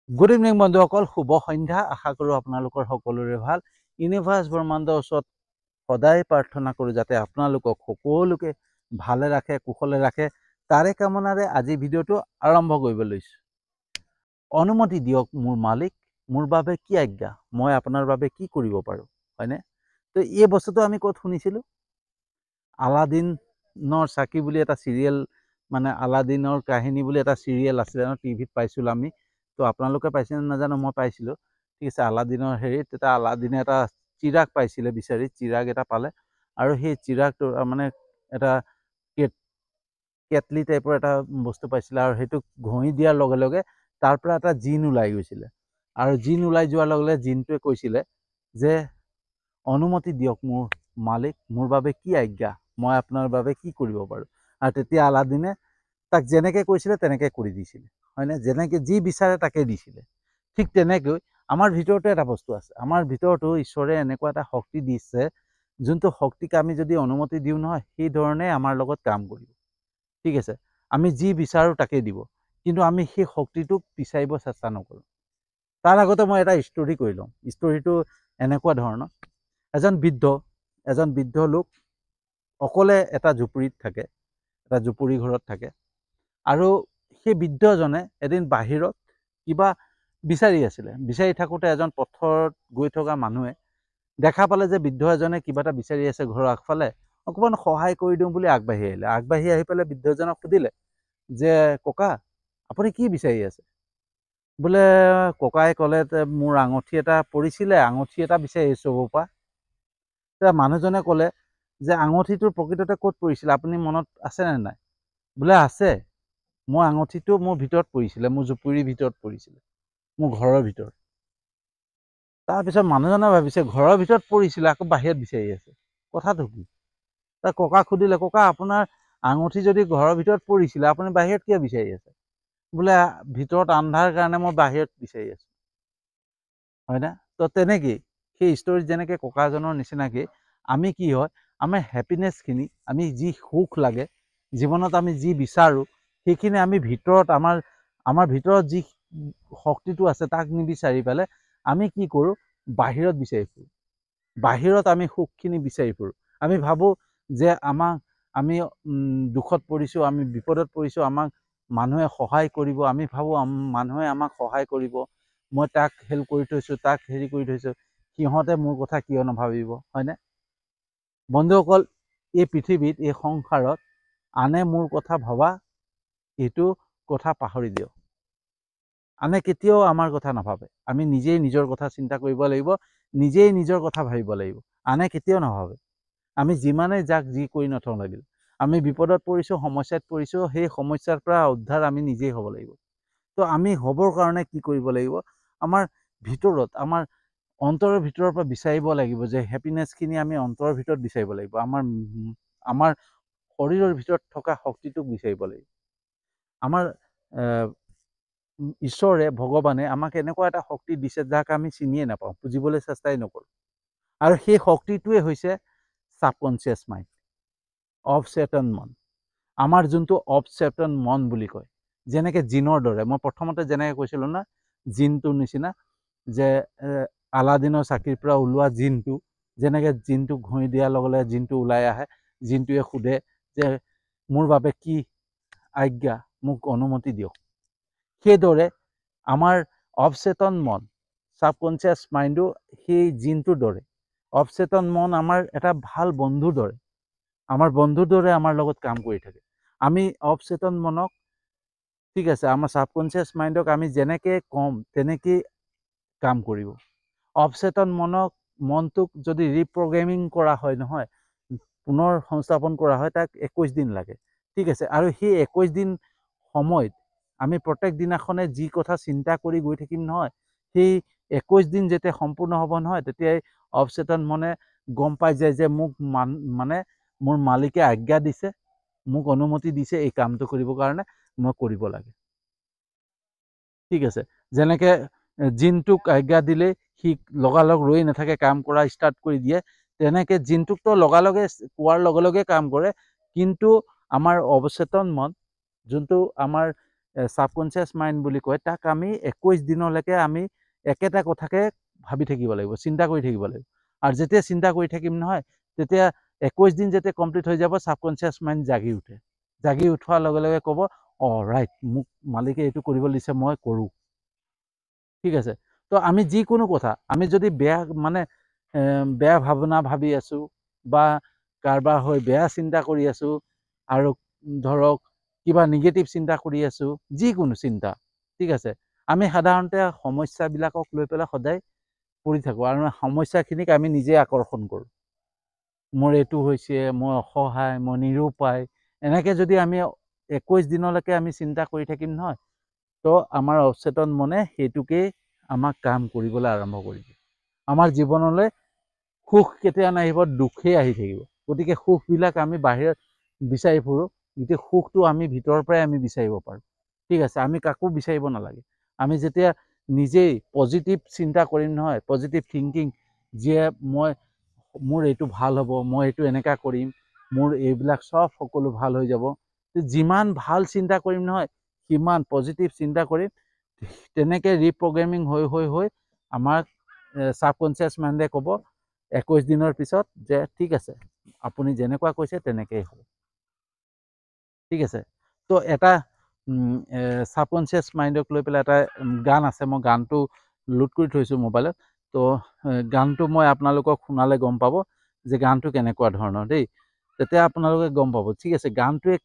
Good evening বন্ধুসকল, শুভ সন্ধ্যা। আশা কৰোঁ আপোনালোকৰ সকলোৰে ভাল। ইউনিভাৰ্ছ ব্ৰহ্মাণ্ডৰ ওচৰত সদায় প্ৰাৰ্থনা কৰোঁ যাতে আপোনালোকক সকলোকে ভালে ৰাখে, কুশলে ৰাখে। তাৰে কামনাৰে আজি ভিডিঅ'টো আৰম্ভ কৰিব লৈছোঁ। অনুমতি দিয়ক মোৰ মালিক, মোৰ বাবে কি আজ্ঞা, মই আপোনাৰ বাবে কি কৰিব পাৰোঁ, হয়নে? তো এই বস্তুটো আমি ক'ত শুনিছিলোঁ? আলাদিনৰ চাকি বুলি এটা চিৰিয়েল, মানে আলাদিনৰ কাহিনী বুলি এটা চিৰিয়েল আছিলে ন, টিভিত পাইছিলোঁ আমি। তো আপোনালোকে পাইছে নাজানো, মই পাইছিলোঁ। ঠিক আছে, আলাদিনৰ হেৰিত তেতিয়া আলাদিনে এটা চিৰাগ পাইছিলে বিচাৰি, চিৰাগ এটা পালে। আৰু সেই চিৰাগটো মানে এটা কেটলি টাইপৰ এটা বস্তু পাইছিলে, আৰু সেইটো ঘঁহি দিয়াৰ লগে লগে তাৰ পৰা এটা জিন ওলাই গৈছিলে। আৰু জিন ওলাই যোৱাৰ লগে লগে জিনটোৱে কৈছিলে যে অনুমতি দিয়ক মোৰ মালিক, মোৰ বাবে কি আজ্ঞা, মই আপোনাৰ বাবে কি কৰিব পাৰোঁ। আৰু তেতিয়া আলাদিনে তাক যেনেকৈ কৈছিলে তেনেকৈ কৰি দিছিলে, হয়নে? যেনেকৈ যি বিচাৰে তাকে দিছিলে। ঠিক তেনেকৈ আমাৰ ভিতৰতো এটা বস্তু আছে। আমাৰ ভিতৰতো ঈশ্বৰে এনেকুৱা এটা শক্তি দিছে, যোনটো শক্তিক আমি যদি অনুমতি দিওঁ নহয়, সেই ধৰণে আমাৰ লগত কাম কৰিব। ঠিক আছে, আমি যি বিচাৰোঁ তাকে দিব, কিন্তু আমি সেই শক্তিটোক বিচাৰিব চেষ্টা নকৰোঁ। তাৰ আগতে মই এটা ষ্টৰি কৈ লওঁ। ষ্টৰিটো এনেকুৱা ধৰণৰ, এজন বৃদ্ধ লোক অকলে এটা জুপুৰিত থাকে, এটা জুপুৰি ঘৰত থাকে। আৰু সেই বৃদ্ধজনে এদিন বাহিৰত কিবা বিচাৰি আছিলে। বিচাৰি থাকোঁতে এজন পথৰত গৈ থকা মানুহে দেখা পালে যে বৃদ্ধ এজনে কিবা এটা বিচাৰি আছে ঘৰৰ আগফালে, অকণমান সহায় কৰি দিওঁ বুলি আগবাঢ়ি আহিলে। আগবাঢ়ি আহি পেলাই বৃদ্ধজনক সুধিলে যে ককা, আপুনি কি বিচাৰি আছে? বোলে ককাই ক'লে মোৰ আঙুঠি এটা পৰিছিলে, আঙুঠি এটা বিচাৰি আহিছোঁ চবৰ পৰা। তেতিয়া মানুহজনে ক'লে যে আঙুঠিটো প্ৰকৃততে ক'ত পৰিছিলে, আপুনি মনত আছেনে নাই? বোলে আছে, মোৰ আঙুঠিটো মোৰ ভিতৰত পৰিছিলে, মোৰ জুপুৰিৰ ভিতৰত পৰিছিলে, মোৰ ঘৰৰ ভিতৰত। তাৰপিছত মানুহজনে ভাবিছে ঘৰৰ ভিতৰত পৰিছিলে, আকৌ বাহিৰত বিচাৰি আছে, কথাটো কি? তাৰ ককাক সুধিলে, ককা আপোনাৰ আঙুঠি যদি ঘৰৰ ভিতৰত পৰিছিলে, আপুনি বাহিৰত কিয় বিচাৰি আছে? বোলে ভিতৰত আন্ধাৰ কাৰণে মই বাহিৰত বিচাৰি আছোঁ, হয়নে? তো তেনেকেই সেই ষ্টৰিত যেনেকৈ ককাজনৰ নিচিনাকৈ আমি কি হয়, আমাৰ হেপিনেছখিনি, আমি যি সুখ লাগে জীৱনত, আমি যি বিচাৰোঁ সেইখিনি আমি ভিতৰত আমাৰ ভিতৰত যি শক্তিটো আছে তাক নিবিচাৰি পেলাই আমি কি কৰোঁ, বাহিৰত বিচাৰি ফুৰোঁ। বাহিৰত আমি সুখখিনি বিচাৰি ফুৰোঁ। আমি ভাবোঁ যে আমি দুখত পৰিছোঁ, আমি বিপদত পৰিছোঁ, আমাক মানুহে সহায় কৰিব। আমি ভাবোঁ মানুহে আমাক সহায় কৰিব, মই তাক হেল্প কৰি থৈছোঁ, তাক হেৰি কৰি থৈছোঁ, সিহঁতে মোৰ কথা কিয় নাভাবিব, হয়নে? বন্ধুসকল, এই পৃথিৱীত, এই সংসাৰত আনে মোৰ কথা ভবা, এইটো কথা পাহৰি দিয়ক। আনে কেতিয়াও আমাৰ কথা নাভাবে। আমি নিজেই নিজৰ কথা চিন্তা কৰিব লাগিব, নিজেই নিজৰ কথা ভাবিব লাগিব। আনে কেতিয়াও নাভাবে। আমি যিমানেই যাক যি কৰি নথওঁ লাগিল, আমি বিপদত পৰিছোঁ, সমস্যাত পৰিছোঁ, সেই সমস্যাৰ পৰা উদ্ধাৰ আমি নিজেই হ'ব লাগিব। তো আমি হ'বৰ কাৰণে কি কৰিব লাগিব, আমাৰ ভিতৰত, আমাৰ অন্তৰৰ ভিতৰৰ পৰা বিচাৰিব লাগিব যে হেপিনেছখিনি আমি অন্তৰৰ ভিতৰত বিচাৰিব লাগিব। আমাৰ শৰীৰৰ ভিতৰত থকা শক্তিটোক বিচাৰিব লাগিব। আমাৰ ঈশ্বৰে, ভগৱানে আমাক এনেকুৱা এটা শক্তি দিছে যাক আমি চিনিয়ে নাপাওঁ, বুজিবলৈ চেষ্টাই নকৰোঁ। আৰু সেই শক্তিটোৱে হৈছে ছাবকনচিয়াছ মাইণ্ড, অৱচেতন মন। আমাৰ যোনটো অৱচেতন মন বুলি কয়, যেনেকৈ জিনৰ দৰে, মই প্ৰথমতে যেনেকৈ কৈছিলোঁ না, জিনটোৰ নিচিনা, যে আলাদিনৰ চাকিৰ পৰা ওলোৱা জিনটো, যেনেকৈ জিনটোক ঘঁহি দিয়াৰ লগে লগে জিনটো ওলাই আহে, জিনটোৱে সোধে যে মোৰ বাবে কি আজ্ঞা, মোক অনুমতি দিয়ক। সেইদৰে আমাৰ অৱচেতন মন, ছাবকনচিয়াছ মাইণ্ডো সেই জিনটোৰ দৰে। অৱচেতন মন আমাৰ এটা ভাল বন্ধুৰ দৰে, আমাৰ বন্ধুৰ দৰে আমাৰ লগত কাম কৰি থাকে। আমি অৱচেতন মনক, ঠিক আছে, আমাৰ ছাবকনচিয়াছ মাইণ্ডক আমি যেনেকৈ কম তেনেকেই কাম কৰিব। অৱচেতন মনটোক যদি ৰিপ্ৰগ্ৰেমিং কৰা হয় নহয়, পুনৰ সংস্থাপন কৰা হয়, তাক 21 দিন লাগে। ঠিক আছে, আৰু সেই 21 দিন সময়ত আমি প্ৰত্যেক দিনাখনে যি কথা চিন্তা কৰি গৈ থাকিম নহয়, সেই 21 দিন যেতিয়া সম্পূৰ্ণ হ'ব নহয়, তেতিয়াই অৱচেতন মনে গম পাই যায় যে মোক মানে মোৰ মালিকে আজ্ঞা দিছে, মোক অনুমতি দিছে এই কামটো কৰিবৰ কাৰণে, মই কৰিব লাগে। ঠিক আছে, যেনেকৈ জিনটোক আজ্ঞা দিলে সি লগালগ ৰৈ নাথাকে, কাম কৰা ষ্টাৰ্ট কৰি দিয়ে, তেনেকৈ জিনটোকতো লগালগে কোৱাৰ লগে লগে কাম কৰে। কিন্তু আমাৰ অৱচেতন মন, যোনটো আমাৰ ছাবকনচিয়াছ মাইণ্ড বুলি কয়, তাক আমি 21 দিনলৈকে আমি একেটা কথাকে ভাবি থাকিব লাগিব, চিন্তা কৰি থাকিব লাগিব। আৰু যেতিয়া চিন্তা কৰি থাকিম নহয়, তেতিয়া 21 দিন যেতিয়া কমপ্লিট হৈ যাব, ছাবকনচিয়াছ মাইণ্ড জাগি উঠে। জাগি উঠোৱাৰ লগে লগে ক'ব, ৰাইট, মোক মালিকে এইটো কৰিব দিছে, মই কৰোঁ। ঠিক আছে। তো আমি যিকোনো কথা, আমি যদি বেয়া ভাৱনা ভাবি আছোঁ বা কাৰোবাৰ হৈ বেয়া চিন্তা কৰি আছোঁ, আৰু ধৰক কিবা নিগেটিভ চিন্তা কৰি আছোঁ, যিকোনো চিন্তা, ঠিক আছে, আমি সাধাৰণতে সমস্যাবিলাকক লৈ পেলাই সদায় পৰি থাকোঁ, আৰু সমস্যাখিনিক আমি নিজে আকৰ্ষণ কৰোঁ। মোৰ এইটো হৈছে, মই অসহায়, মই নিৰুপায়, এনেকৈ যদি আমি 21 দিনলৈকে আমি চিন্তা কৰি থাকিম নহয়, তো আমাৰ অৱচেতন মনে সেইটোকেই আমাক কাম কৰিবলৈ আৰম্ভ কৰিব। আমাৰ জীৱনলৈ সুখ কেতিয়া নাহিব, দুখেই আহি থাকিব। গতিকে সুখবিলাক আমি বাহিৰত বিচাৰি ফুৰোঁ, গতিকে সুখটো আমি ভিতৰৰ পৰাই আমি বিচাৰিব পাৰোঁ। ঠিক আছে, আমি কাকো বিচাৰিব নালাগে। আমি যেতিয়া নিজেই পজিটিভ চিন্তা কৰিম নহয়, পজিটিভ থিংকিং, যে মোৰ এইটো ভাল হ'ব, মই এইটো এনেকুৱা কৰিম, মোৰ এইবিলাক সকলো ভাল হৈ যাব। যিমান ভাল চিন্তা কৰিম নহয়, সিমান পজিটিভ চিন্তা কৰিম, তেনেকৈ ৰিপ্ৰগ্ৰেমিং হৈ হৈ হৈ আমাক ছাবকনচিয়াছ মাইণ্ডে ক'ব 21 দিনৰ পিছত যে ঠিক আছে, আপুনি যেনেকুৱা কৈছে তেনেকেই হ'ব। ঠিক আছে। তো এটা ছাবকনচিয়াছ মাইণ্ডক লৈ পেলাই এটা গান আছে, মই গানটো লোড কৰি থৈছোঁ মোবাইলত। তো গানটো মই আপোনালোকক শুনালে গম পাব যে গানটো কেনেকুৱা ধৰণৰ দেই, তেতিয়া আপোনালোকে গম পাব। ঠিক আছে, গানটোৱে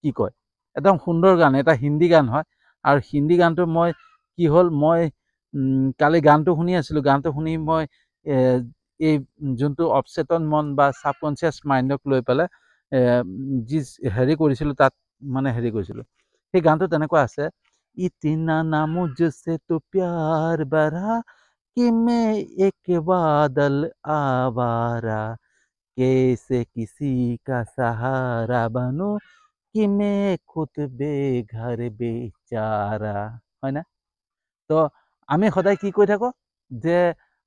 কি কয়, একদম সুন্দৰ গান, এটা হিন্দী গান হয়। আৰু হিন্দী গানটো মই কি হ'ল, মই কালি গানটো শুনি আছিলোঁ, গানটো শুনি মই এই যোনটো অৱচেতন মন বা ছাবকনচিয়াছ মাইণ্ডক লৈ পেলাই যি হেৰি কৰিছিলোঁ, তাত মানে হেৰি কৰিছিলোঁ। সেই গানটো তেনেকুৱা আছে, ইতনা না মুঝसे তো প্যাৰ বঢ়া कि मैं एक बादल आवारा, कैसे किसी का सहारा बनूं कि मैं खुद बेघर बेचारा, হয় না? তো আমি সদায় কি কৈ থাকোঁ যে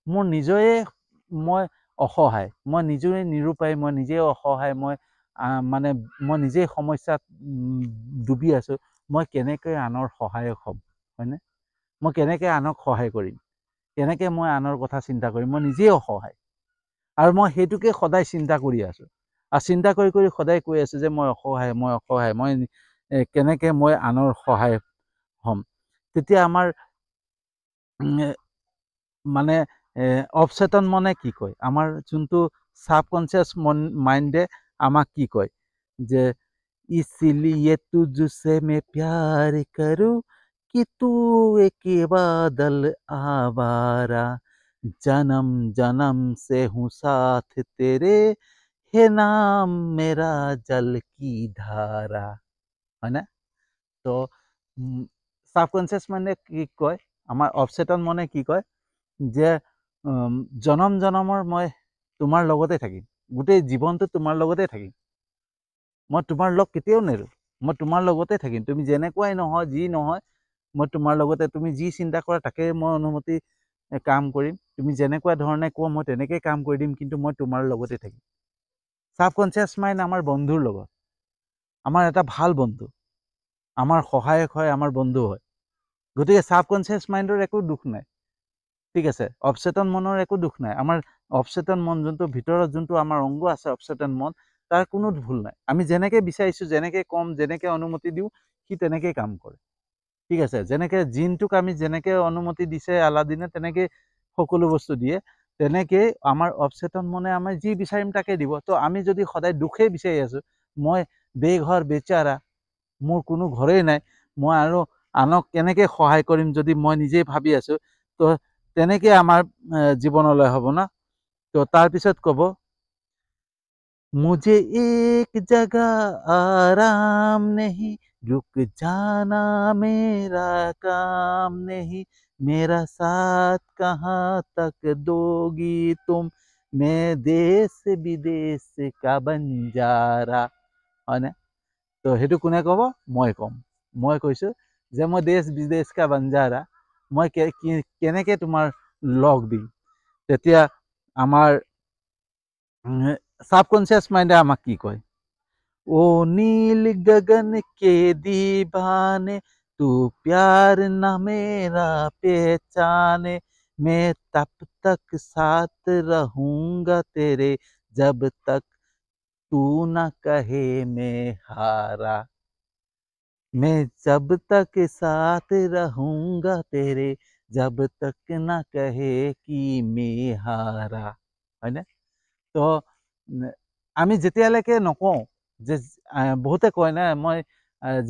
মোৰ নিজৰে মই অসহায়, মই নিজেই নিৰুপায়, মই নিজেই অসহায়, মই নিজেই সমস্যাত ডুবি আছোঁ, মই কেনেকৈ আনৰ সহায়ক হ'ম, হয়নে? মই কেনেকৈ আনক সহায় কৰিম, কেনেকৈ মই আনৰ কথা চিন্তা কৰিম, মই নিজেই অসহায়। আৰু মই সেইটোকে সদায় চিন্তা কৰি আছোঁ, আৰু চিন্তা কৰি কৰি সদায় কৈ আছোঁ যে মই অসহায়, মই অসহায়, মই কেনেকৈ মই আনৰ সহায় হ'ম। তেতিয়া আমাৰ মানে অৱচেতন মনে কি কয়, আমাৰ যোনটো ছাবকনচিয়াছ মাইণ্ডে আমাক কি কয়, যে ইছলিয়ে তুঝसे मैं प्यार करूं कि तू एक बादल आवारा, जन्म जन्म से हूँ साथ तेरे, हे नाम मेरा जल की धारा, হয় না? তো ছাবকনচিয়াছ মাইণ্ডে কি কয়, আমাৰ অৱচেতন মনে কি কয়, যে জনম জনমৰ মই তোমাৰ লগতে থাকিম, গোটেই জীৱনটো তোমাৰ লগতে থাকিম, মই তোমাৰ লগ কেতিয়াও নেৰোঁ, মই তোমাৰ লগতে থাকিম, তুমি যেনেকুৱাই নহয়, যি নহয়, মই তোমাৰ লগতে, তুমি যি চিন্তা কৰা তাকে মই অনুমতি কাম কৰিম, তুমি যেনেকুৱা ধৰণে কোৱা মই তেনেকৈ কাম কৰি দিম, কিন্তু মই তোমাৰ লগতে থাকিম। ছাবকনচিয়াছ মাইণ্ড আমাৰ বন্ধুৰ লগত, আমাৰ এটা ভাল বন্ধু, আমাৰ সহায়ক হয়, আমাৰ বন্ধু হয়। গতিকে ছাবকনচিয়াছ মাইণ্ডৰ একো দুখ নাই। ঠিক আছে, অৱচেতন মনৰ একো দুখ নাই। আমাৰ অৱচেতন মন যোনটো ভিতৰত, যোনটো আমাৰ অংগ আছে অৱচেতন মন, তাৰ কোনো ভুল নাই। আমি যেনেকৈ বিচাৰিছোঁ, যেনেকৈ ক'ম, যেনেকৈ অনুমতি দিওঁ, সি তেনেকেই কাম কৰে। ঠিক আছে, যেনেকৈ জিনটোক আমি যেনেকৈ অনুমতি দিছে আলাদিনে, তেনেকৈ সকলো বস্তু দিয়ে, তেনেকেই আমাৰ অৱচেতন মনে আমি যি বিচাৰিম তাকে দিব। তো আমি যদি সদায় দুখেই বিচাৰি আছোঁ, মই বেঘৰ বেচাৰা, মোৰ কোনো ঘৰেই নাই, মই আৰু আনক কেনেকৈ সহায় কৰিম যদি মই নিজেই ভাবি আছোঁ, তো তেনেকৈ আমাৰ জীৱনলৈ হ'ব না। তো তাৰপিছত ক'ব, मुझे एक जगह आराम नहीं, रुक जाना मेरा काम नहीं, मेरा साथ कहाँ तक दोगी तुम, मैं देश विदेश का बंजारा, হয় না? তো সেইটো কোনে ক'ব, মই ক'ম। মই কৈছোঁ যে মই দেশ বিদেশ কা বঞ্জাৰা, মই কেনেকৈ তোমাৰ লগ দিম। তেতিয়া আমাৰ ছাবকনচিয়াছ মাইণ্ডে আমাক কি কয়, ओ नील गगन के दीवाने, तू प्यार ना मेरा पहचाने, मैं तब तक साथ रहूंगा तेरे, जब तक तू ना कहे मैं हारा। मैं जब तक साथ रहूंगा तेरे, जब तक ना कहे कि मैं हारा। হয়নে? তো আমি যেতিয়ালৈকে নকওঁ যে বহুতে কয় না মই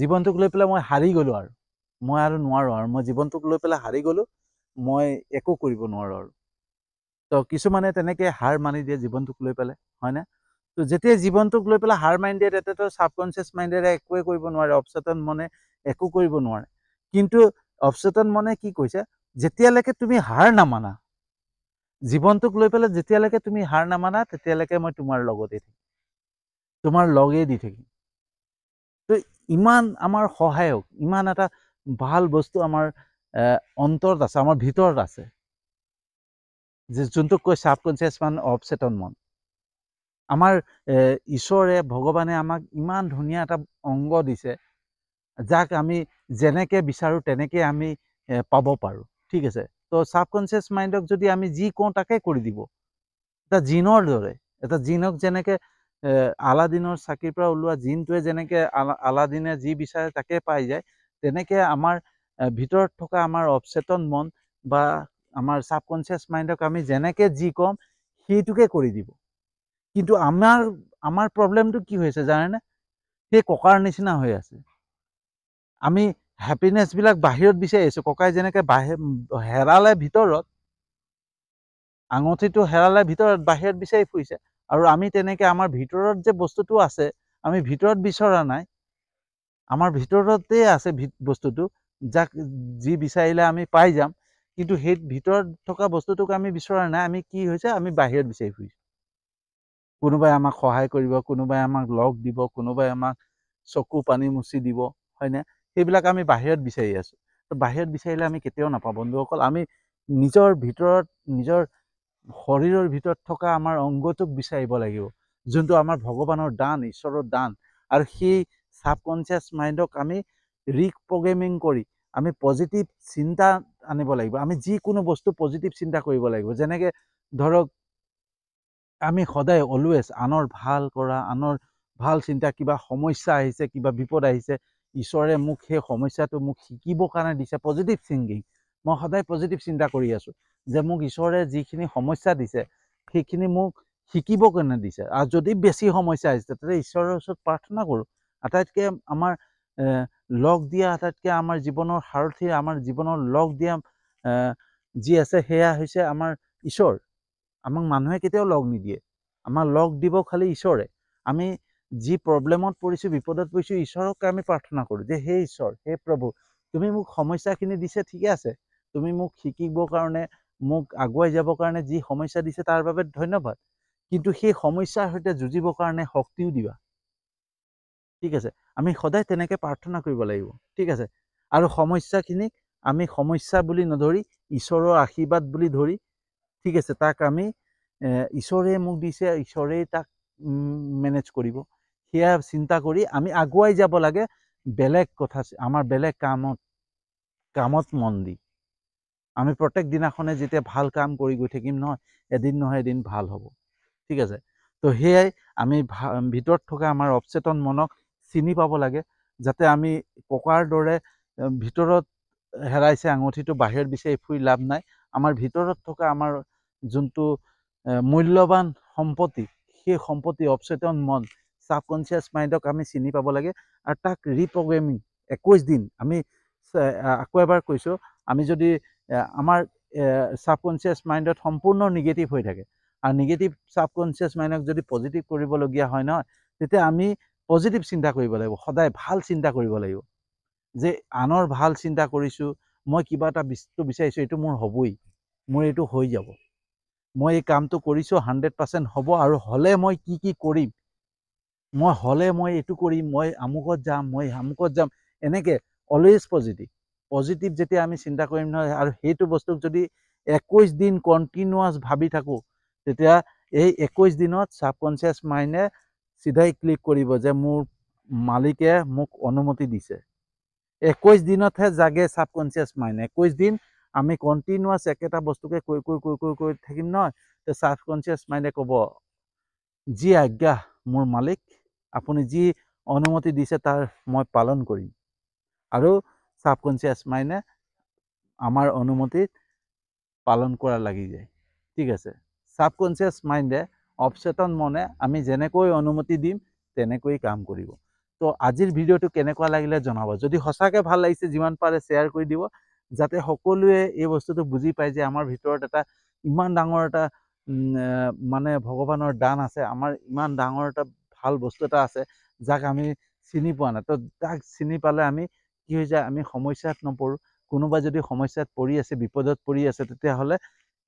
জীৱনটোক লৈ পেলাই মই হাৰি গ'লো আৰু মই আৰু নোৱাৰো আৰু মই জীৱনটোক লৈ পেলাই হাৰি গ'লো, মই একো কৰিব নোৱাৰো আৰু। তো কিছুমানে তেনেকে হাৰ মানি দিয়ে জীৱনটোক লৈ পেলাই, হয়নে? তো যেতিয়া জীৱনটোক লৈ পেলাই হাৰ মানি দিয়ে তেতিয়াতো ছাবকনচিয়াছ মাইণ্ডেৰে একোৱে কৰিব নোৱাৰে, অবচেতন মনে একো কৰিব নোৱাৰে। কিন্তু অবচেতন মনে কি কৈছে, যেতিয়ালৈকে তুমি হাৰ নামানা, জীৱনটোক লৈ পেলাই যেতিয়ালৈকে তুমি হাৰ নামানা, তেতিয়ালৈকে মই তোমাৰ লগতে থাকিম, তোমাৰ লগেই দি থাকিম। তো ইমান আমাৰ সহায়ক, ইমান এটা ভাল বস্তু আমাৰ অন্তৰত আছে, আমাৰ ভিতৰত আছে, যে যোনটোক কয় ছাবকনচিয়াছ মাইণ্ড, অবচেতন মন। আমাৰ ঈশ্বৰে ভগৱানে আমাক ইমান ধুনীয়া এটা অংগ দিছে, যাক আমি যেনেকে বিচাৰোঁ তেনেকে আমি পাব পাৰোঁ, ঠিক আছে? তো ছাবকনচিয়াছ মাইণ্ডক যদি আমি যি কওঁ তাকে কৰি দিব, এটা জিনৰ দৰে। এটা জিনক যেনেকে আলাদিনৰ চাকিৰ পৰা ওলোৱা জিনটোৱে যেনেকে আলাদিনে যি বিচাৰে তাকে পাই যায়, তেনেকে আমাৰ ভিতৰত থকা আমাৰ অবচেতন মন বা আমাৰ ছাবকনচিয়াছ মাইণ্ডক আমি যেনেকে যি ক'ম সেইটোকে কৰি দিব। কিন্তু আমাৰ প্ৰব্লেমটো কি হৈছে জানেনে? সেই ককাৰ নিচিনা হৈ আছে। আমি হেপিনেছবিলাক বাহিৰত বিচাৰি আছোঁ। ককাই যেনেকে হেৰালে ভিতৰত, আঙুঠিটো হেৰালে ভিতৰত, বাহিৰত বিচাৰি ফুৰিছে। আৰু আমি তেনেকে আমাৰ ভিতৰত যে বস্তুটো আছে, আমি ভিতৰত বিচৰা নাই, আমাৰ ভিতৰতে আছে বস্তুটো, যাক যি বিচাৰিলে আমি পাই যাম। কিন্তু সেই ভিতৰত থকা বস্তুটোক আমি বিচৰা নাই, আমি কি হৈছে, আমি বাহিৰত বিচাৰি ফুৰিছোঁ। কোনোবাই আমাক সহায় কৰিব, কোনোবাই আমাক লগ দিব, কোনোবাই আমাক চকু পানী মুচি দিব, হয়নে? সেইবিলাক আমি বাহিৰত বিচাৰি আছোঁ। তো বাহিৰত বিচাৰিলে আমি কেতিয়াও নাপাওঁ বন্ধুসকল। আমি নিজৰ ভিতৰত, নিজৰ শৰীৰৰ ভিতৰত থকা আমাৰ অংগটোক বিচাৰিব লাগিব, যোনটো আমাৰ ভগৱানৰ দান, ঈশ্বৰৰ দান। আৰু সেই ছাবকনচিয়াছ মাইণ্ডক আমি ৰিপ্ৰগ্ৰেমিং কৰি আমি পজিটিভ চিন্তা আনিব লাগিব। আমি যিকোনো বস্তু পজিটিভ চিন্তা কৰিব লাগিব। যেনেকে ধৰক আমি সদায় অলৱেজ আনৰ ভাল কৰা, আনৰ ভাল চিন্তা, কিবা সমস্যা আহিছে, কিবা বিপদ আহিছে, ঈশ্বৰে মোক সেই সমস্যাটো মোক শিকিবৰ কাৰণে দিছে, পজিটিভ থিংকিং। মই সদায় পজিটিভ চিন্তা কৰি আছোঁ যে মোক ঈশ্বৰে যিখিনি সমস্যা দিছে সেইখিনি মোক শিকিবৰ কাৰণে দিছে। আৰু যদি বেছি সমস্যা আহিছে তেতিয়া ঈশ্বৰৰ ওচৰত প্ৰাৰ্থনা কৰোঁ। আটাইতকৈ আমাৰ লগ দিয়া, আটাইতকৈ আমাৰ জীৱনৰ সাৰথি, আমাৰ জীৱনৰ লগ দিয়া যি আছে সেয়া হৈছে আমাৰ ঈশ্বৰ। আমাক মানুহে কেতিয়াও লগ নিদিয়ে, আমাক লগ দিব খালি ঈশ্বৰে। আমি যি প্ৰব্লেমত পৰিছোঁ, বিপদত পৰিছোঁ, ঈশ্বৰক আমি প্ৰাৰ্থনা কৰোঁ যে হে ঈশ্বৰ, হে প্ৰভু, তুমি মোক সমস্যাখিনি দিছে ঠিকে আছে, তুমি মোক শিকিবৰ কাৰণে, মোক আগুৱাই যাবৰ কাৰণে যি সমস্যা দিছে তাৰ বাবে ধন্যবাদ, কিন্তু সেই সমস্যাৰ সৈতে যুঁজিবৰ কাৰণে শক্তিও দিবা, ঠিক আছে? আমি সদায় তেনেকৈ প্ৰাৰ্থনা কৰিব লাগিব, ঠিক আছে? আৰু সমস্যাখিনিক আমি সমস্যা বুলি নধৰি ঈশ্বৰৰ আশীৰ্বাদ বুলি ধৰি, ঠিক আছে, তাক আমি ঈশ্বৰে মোক দিছে, ঈশ্বৰেই তাক মেনেজ কৰিব, সেয়া চিন্তা কৰি আমি আগুৱাই যাব লাগে। বেলেগ কথা, আমাৰ বেলেগ কামত মন দি আমি প্ৰত্যেক দিনাখনে যেতিয়া ভাল কাম কৰি গৈ থাকিম নহয়, এদিন নহয় এদিন ভাল হ'ব, ঠিক আছে? তো সেয়াই আমি ভিতৰত থকা আমাৰ অবচেতন মনক চিনি পাব লাগে, যাতে আমি ককাৰ দৰে ভিতৰত হেৰাইছে আঙুঠিটো, বাহিৰত বিচাৰি ফুৰি লাভ নাই। আমাৰ ভিতৰত থকা আমাৰ যোনটো মূল্যৱান সম্পত্তি, সেই সম্পত্তি অবচেতন মন, ছাবকনচিয়াছ মাইণ্ডক আমি চিনি পাব লাগে আৰু তাক ৰিপ্ৰগ্ৰেমিং 21 দিন আমি, আকৌ এবাৰ কৈছোঁ, আমি যদি আমাৰ ছাবকনচিয়াছ মাইণ্ডত সম্পূৰ্ণ নিগেটিভ হৈ থাকে আৰু নিগেটিভ ছাবকনচিয়াছ মাইণ্ডক যদি পজিটিভ কৰিবলগীয়া হয় নহয়, তেতিয়া আমি পজিটিভ চিন্তা কৰিব লাগিব, সদায় ভাল চিন্তা কৰিব লাগিব, যে আনৰ ভাল চিন্তা কৰিছোঁ, মই কিবা এটা বস্তু বিচাৰিছোঁ, এইটো মোৰ হ'বই, মোৰ এইটো হৈ যাব, মই এই কামটো কৰিছোঁ 100% হ'ব, আৰু হ'লে মই কি কি কৰিম, মই হ'লে মই এইটো কৰিম, মই আমুকত যাম, মই আমুকত যাম, এনেকৈ অলৱেজ পজিটিভ যেতিয়া আমি চিন্তা কৰিম নহয়, আৰু সেইটো বস্তুক যদি 21 দিন কণ্টিনিউৱাছ ভাবি থাকোঁ, তেতিয়া এই 21 দিনত ছাবকনচিয়াছ মাইণ্ডে চিধাই ক্লিক কৰিব যে মোৰ মালিকে মোক অনুমতি দিছে, 21 দিনতহে জাগে সাবকনচিয়াস মাইন্ড। 21 দিন আমি কন্টিনিউয়াস একেটা বস্তুকে কৈ থাকিম নহয়, তো সাবকনচিয়াস মাইন্ডে ক'ব যি আজ্ঞা মোৰ মালিক, আপুনি যি অনুমতি দিছে তাৰ মই পালন কৰিম। আৰু সাবকনচিয়াস মাইন্ডে আমাৰ অনুমতি পালন কৰা লাগি যায়। ঠিক আছে, সাবকনচিয়াস মাইন্ডে অবচেতন মনে আমি যেনেকৈ অনুমতি দিম তেনেকৈ কাম কৰিব। তো আজিৰ ভিডিঅ'টো কেনেকুৱা লাগিলে জনাব। যদি সঁচাকৈ ভাল লাগিছে যিমান পাৰে শ্বেয়াৰ কৰি দিব, যাতে সকলোৱে এই বস্তুটো বুজি পায় যে আমাৰ ভিতৰত এটা ইমান ডাঙৰ এটা মানে ভগৱানৰ দান আছে, আমাৰ ইমান ডাঙৰ এটা ভাল বস্তু এটা আছে যাক আমি চিনি পোৱা নাই। তো তাক চিনি পালে আমি কি হৈ যায়, আমি সমস্যাত নপৰোঁ। কোনোবা যদি সমস্যাত পৰি আছে, বিপদত পৰি আছে, তেতিয়াহ'লে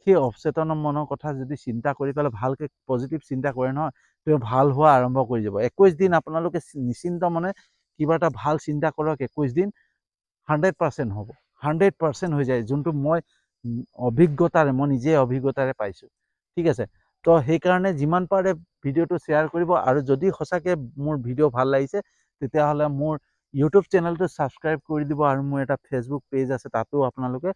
সেই অবচেতন মনৰ কথা যদি চিন্তা কৰি পেলাই ভালকৈ পজিটিভ চিন্তা কৰে নহয়, তেওঁ ভাল হোৱা আৰম্ভ কৰি যাব। 21 দিন আপোনালোকে নিশ্চিন্ত মনে কিবা এটা ভাল চিন্তা কৰক, 21 দিন 100% হ'ব, 100% হৈ যায়, যোনটো মই অভিজ্ঞতাৰে, মই নিজে অভিজ্ঞতাৰে পাইছোঁ। ঠিক আছে, তো সেইকাৰণে যিমান পাৰে ভিডিঅ'টো শ্বেয়াৰ কৰিব। আৰু যদি সঁচাকৈ মোৰ ভিডিঅ' ভাল লাগিছে তেতিয়াহ'লে মোৰ ইউটিউব চেনেলটো ছাবস্ক্ৰাইব কৰি দিব, আৰু মোৰ এটা ফেচবুক পেজ আছে, তাতো আপোনালোকে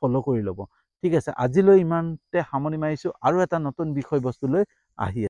ফ'ল' কৰি ল'ব। ঠিক আছে, আজিলৈ ইমানতে সামৰণি মাৰিছোঁ, আৰু এটা নতুন বিষয়বস্তু লৈ আহি